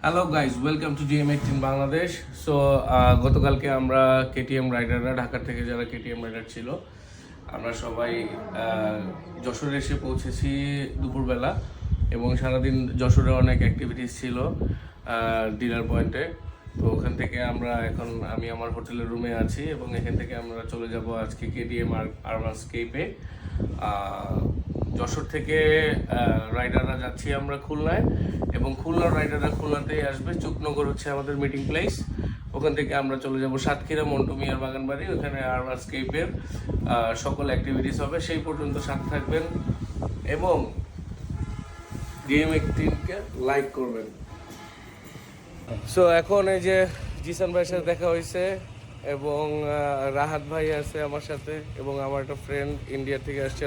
Hello guys, welcome to GM18 Bangladesh. So গতকালকে আমরা KTM রাইডাররা Dhaka থেকে যারা কেটিএম রাইডার ছিল আমরা সবাই যশোরে এসে পৌঁছেছি দুপুরবেলা এবং সারাদিন যশোরে অনেক অ্যাক্টিভিটিস ছিল ডিনার পয়েন্টে। তো ওখান থেকে আমি আমার হোটেলের রুমে আছি এবং এখান থেকে আমরা চলে যাব আজকে কেটিএম আরবানস্কেপে। যশোর থেকে রাইডাররা যাচ্ছি আমরা খুলনায় এবং খুলনার রাইডাররা খুলনাতেই আসবে। চুকনগর হচ্ছে আমাদের মিটিং প্লেস। ওখান থেকে আমরা চলে যাব সাতক্ষীরা মন্টু মিয়ার বাগানবাড়ি, ওখানে আরবানস্কেপের সকল অ্যাক্টিভিটিস হবে। সেই পর্যন্ত সাথে থাকবেন এবং GM18কে লাইক করবেন। সো এখন এই যে জিসান ভাইয়ের সাথে দেখা হয়েছে এবং রাহাত ভাই আছে আমার সাথে এবং আমার একটা ফ্রেন্ড ইন্ডিয়া থেকে আসছে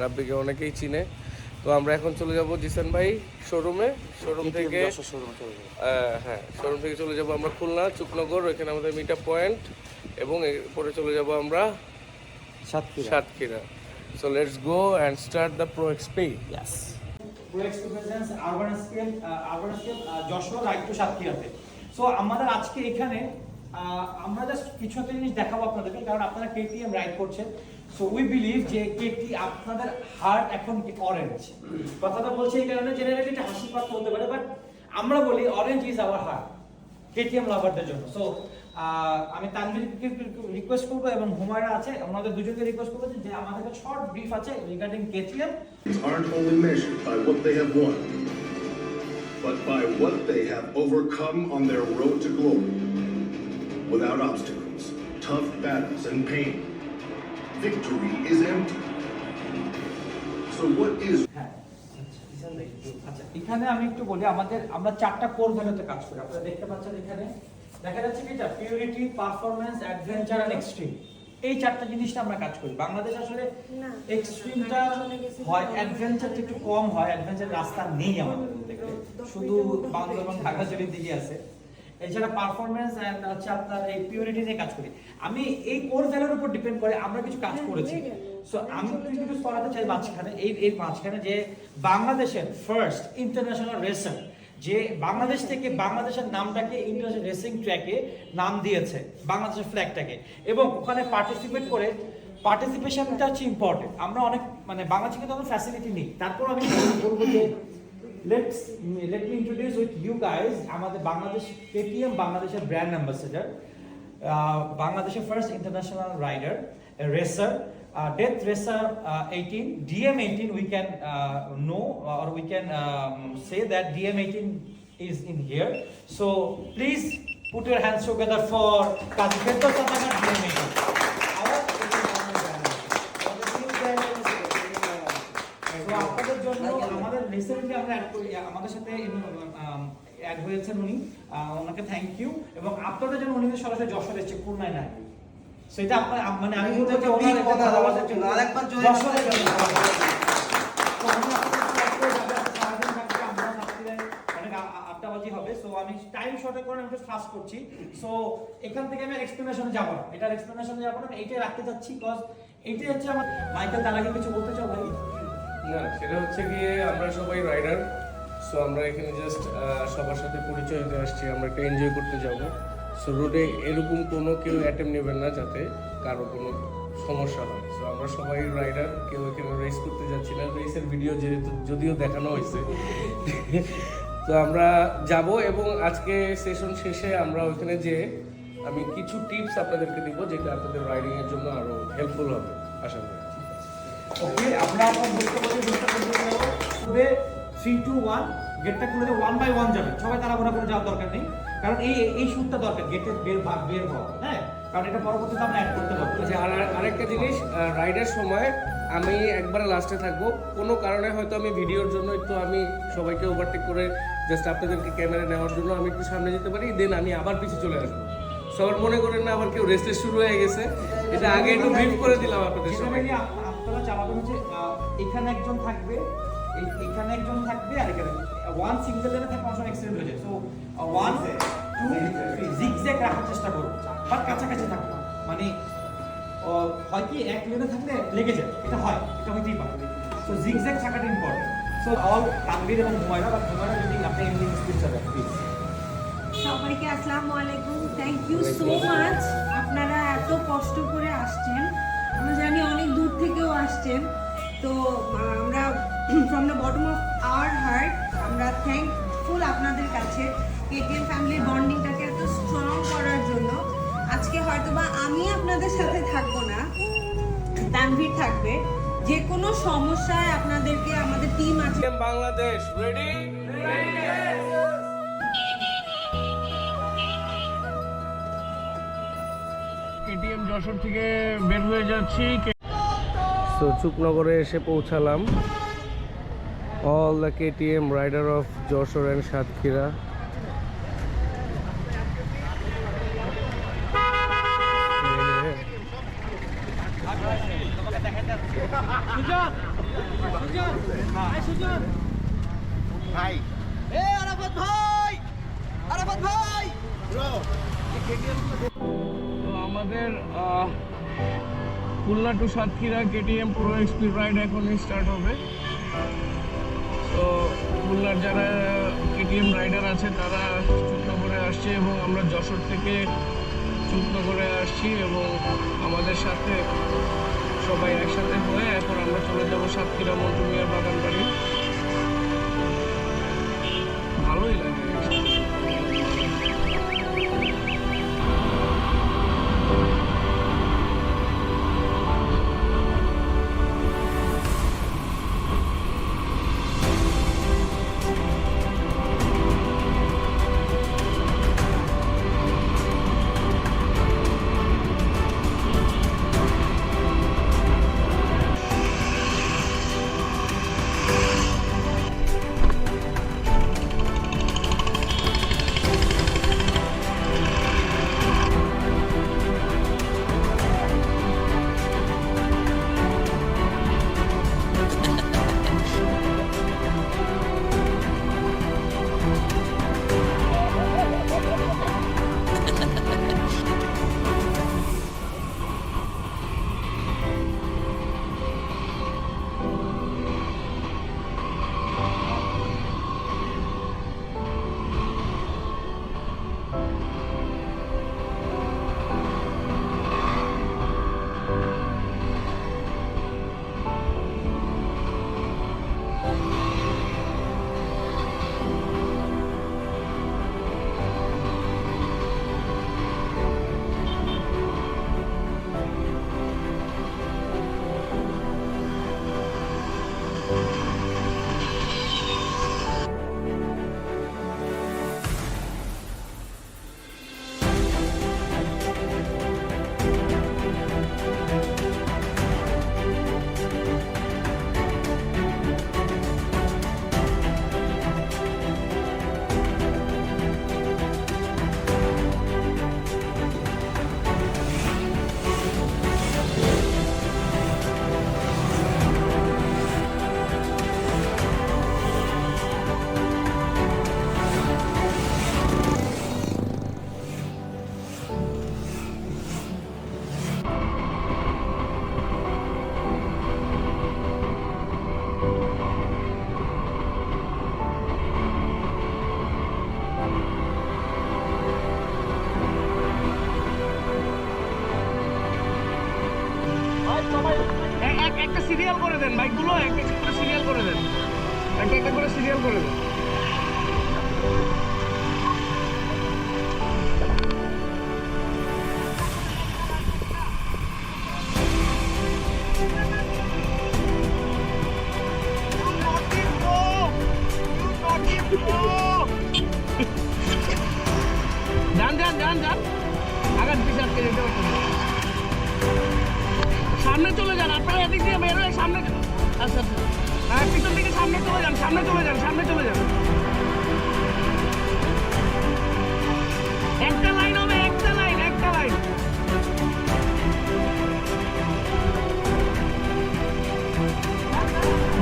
রাব্বিকে অনেকেই চিনে। তো আমরা এখন চলে যাব জিসান ভাই শোরুম থেকে চলে যাব আমরা খুলনা চুকনগর, এখানে আমাদের মিট আপ পয়েন্ট এবং এরপরে চলে যাব আমরা Satkhira. So let's go and start the pro XP. Pro XP presence urbanscape Jessore ride to সাতক্ষীরাতে। সো আমাদের আজকে এখানে আমরা জাস্ট কিছু একটা জিনিস দেখাবো আপনাদেরকে, কারণ আপনারা কেটিএম রাইড করছেন। সো উই বিলিভ যে আপনাদের হার্ট এখন অরেঞ্জ। কথাটা বলছি এই কারণে, জেনারেলি এটা হাসি পাত্র হতে পারে, বাট আমরা বলি orange is our heart KTM লাভারদের জন্য। সো আমি তানভীরকে রিকোয়েস্ট করবো এবং হুমায়রা আছে, ওনাদের দুজনকে রিকোয়েস্ট করবো যে আমাদের কাছে শর্ট ব্রিফ আছে regarding KTM. Aren't only measured by what they have won, but by what they have overcome on their road to glory. Without obstacles, tough battles, and pain, victory is empty. So what is... আচ্ছা, এখানে আমি একটু বলি, আমরা চারটা core ভ্যালুতে কাজ করি। আপনারা দেখতে পাচ্ছেন এখানে দেখা যাচ্ছে কি, এটা purity, performance, adventure and extreme. এই চারটা জিনিসটা আমরা কাজ করি। বাংলাদেশ আসলে এক্সট্রিমটা হয়, অ্যাডভেঞ্চারটা একটু কম হয়, অ্যাডভেঞ্চার রাস্তা নেই আমাদের দেখতে, শুধু বান্দরবান ঢাকাজুড়ির দিকে আছে। এছাড়া পারফরম্যান্স এন্ড হচ্ছে আপনার এই পিউরিটি নিয়ে কাজ করি। আমি এই কোর ভ্যালুর উপর ডিপেন্ড করে আমরা কিছু কাজ করেছি। সো আমি একটু করাতে চাই মাঝখানে যে বাংলাদেশের ফার্স্ট ইন্টারন্যাশনাল রেসার, যে বাংলাদেশ থেকে বাংলাদেশের নামটাকে ইন্টারন্যাশনাল রেসিং ট্র্যাকে নাম দিয়েছে, বাংলাদেশের ফ্ল্যাগটাকে, এবং ওখানে পার্টিসিপেট করে, পার্টিসিপেশনটা হচ্ছে ইম্পর্টেন্ট। আমরা অনেক বাংলাদেশে কিন্তু অনেক ফ্যাসিলিটি নেই, তারপর আমি বলবো যে let me introduce with you guys আমাদের বাংলাদেশ কেটিএম বাংলাদেশের ব্র্যান্ড অ্যাম্বাসেডর, বাংলাদেশের first international rider racer, Death Racer 18, DM18. We can know or we can say that DM18 is in here. So please put your hands together for Kazi Firdaus Atagar DM18. আপনাদের জন্য আমাদের recently আমরা আমাদের সাথে add হয়েছেন উনি, ওনাকে thank you. এবং আপনাদের জন্য উনি সরাসরি যশোর এসেছে, খুলনায় না। সেটা আপনার আমি বলতে চাই ওনার একটা ভালোবাসার জন্য আরেকবার যশোরের জন্য অনেক আড্ডাবাজি হবে। সো আমি টাইম শর্টে করে আমি ফাস্ট করছি। সো এখান থেকে আমি এক্সপ্লেনেশনে যাব না, এটার এক্সপ্লেনেশনে যাব না, এইটাই রাখতে চাচ্ছি, বিকজ এইটাই হচ্ছে আমার। মাইকেল, তার আগে কিছু বলতে চাও ভাই? না, সেটা হচ্ছে গিয়ে আমরা সবাই রাইডার। সো আমরা এখানে জাস্ট সবার সাথে পরিচয় হতে আসছি, আমরা একটা এনজয় করতে যাবো। সো রোডে এরকম কোনো কেউ অ্যাটেম্প নেবেন না যাতে কারো কোনো সমস্যা হয়। সো আমরা সবাই রাইডার, কেউ এখানে রেস করতে যাচ্ছি না। রেসের ভিডিও যদিও দেখানো হয়েছে। তো আমরা যাব এবং আজকে সেশন শেষে আমরা ওইখানে যে আমি কিছু টিপস আপনাদেরকে দিব যেটা আপনাদের রাইডিংয়ের জন্য আরও হেল্পফুল হবে আশা করি। ওকে, আমরা পুরো 3 2 1 গেটটা খুলে দিয়ে 1 বাই 1 যাবে। সবাই তাড়াহুড়া করে যাওয়ার দরকার নেই, কারণ এই শুটটা দরকার, গেটের বের হওয়া। হ্যাঁ, কারণ এটা পরবর্তীতে আমরা অ্যাড করতে পারবো। আচ্ছা, আরেকটা জিনিস, রাইডের সময় আমি একবারে লাস্টে থাকবো। কোনো কারণে হয়তো আমি ভিডিওর জন্য একটু আমি সবাইকে ওভারটেক করে জাস্ট আপনাদেরকে ক্যামেরা নেওয়ার জন্য আমি একটু সামনে যেতে পারি, দেন আমি আবার পিছিয়ে চলে আসবো। সবার মনে করেন না আবার কেউ রেসে শুরু হয়ে গেছে, এটা আগে একটু ব্রিফ করে দিলাম আপনাদের সবাই। আপনারা চালাবেন হচ্ছে এখানে একজন থাকবে, এখানে একজন থাকবে, আর এখানে ওয়ান সিঙ্গেল লেনে থাকবে, অনেক এক্সিডেন্ট হয়ে যায়। সো 1 2 3 জিগজ্যাগ রাখার চেষ্টা করুন, বাট কাছাকাছি থাকবে। মানে হয় কি এক লেনে থাকলে লেগে যায়, এটা হইতেই পারে। সো জিগজ্যাগ থাকাটা ইম্পর্টেন্ট। সো অল তানভীর এবং হুমায়রা বা হুমায়রা যদি আপনি ইন্ডিয়ান স্পিচ চালান প্লিজ। সবাইকে আসসালামু আলাইকুম। থ্যাংক ইউ সো মাচ, আপনারা এত কষ্ট করে আসছেন, আমরা জানি অনেক দূর থেকেও আসছেন। তো আমরা from the bottom of our heart আমরা থ্যাঙ্কফুল আপনাদের কাছে কেটিএম ফ্যামিলির বন্ডিংটাকে এত স্ট্রং করার জন্য। আজকে হয়তোবা আমি আপনাদের সাথে থাকবো না, তানভীর থাকবে। যে কোনো সমস্যায় আপনাদেরকে আমাদের টিম আছে। বাংলাদেশ রেডি। কেটিএম যশোর থেকে বের হয়ে যাচ্ছি। তো চুকনগরে এসে পৌঁছালাম। All the KTM rider of Jessore and Satkhira. তো আমাদের খুলনা টু সাতক্ষীরা কেটিএম পুরো স্পিড রাইড এখনই স্টার্ট হবে। তো খুলনার যারা কেটিএম রাইডার আছে তারা চুকনগরে আসছে এবং আমরা যশোর থেকে চুকনগরে আসছি এবং আমাদের সাথে সবাই একসাথে হয়ে এখন আমরা চলে যাব সাতক্ষীরা মন্টু মিয়ার বাগান বাড়ি। ভালোই লাগে। একটা সিরিয়াল করে দেন বাইকগুলো, একটা করে সিরিয়াল করে দেন, একটা করে সিরিয়াল করে দেন। যান যান যান যান, আগার পিছনে আটকে যেতে পারছেন না। সামনে চলে যান, আপনারা এদিক দিয়ে বের হয়ে সামনে। আচ্ছা আচ্ছা, হ্যাঁ পিছন দিকে সামনে চলে যান, সামনে চলে যান, সামনে চলে যান। একটা লাইন হবে, একটা লাইন, একটা লাইন।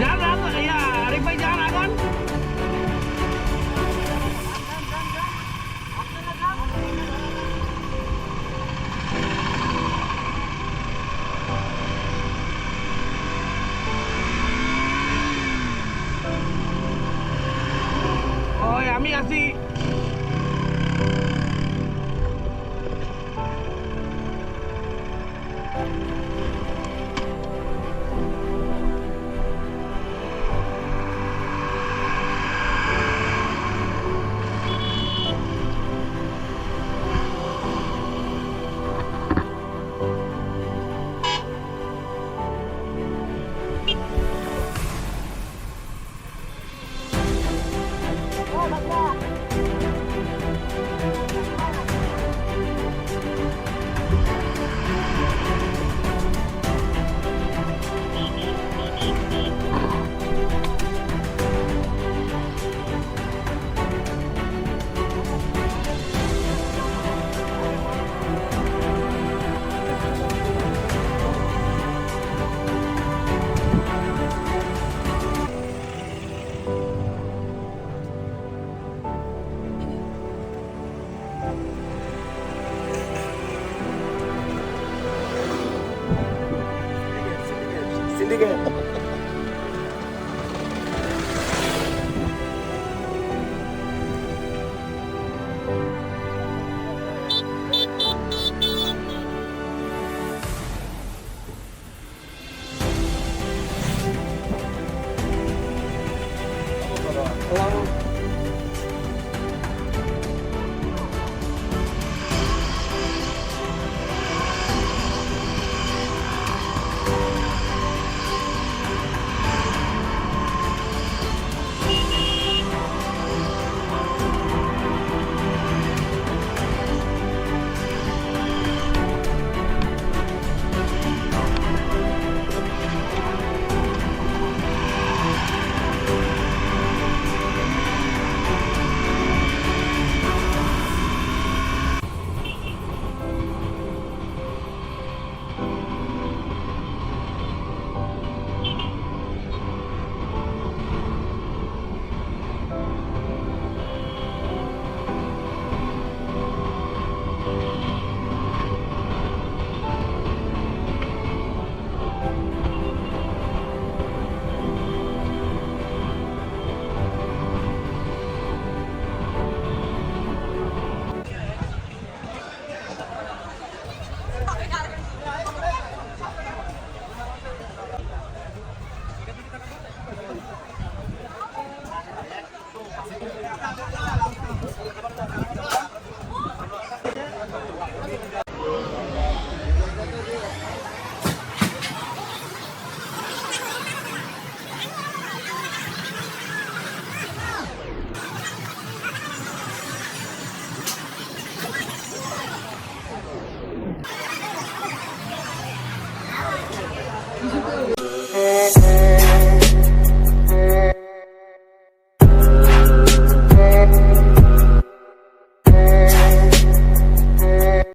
যান যান, আরেক ভাই যান আগান।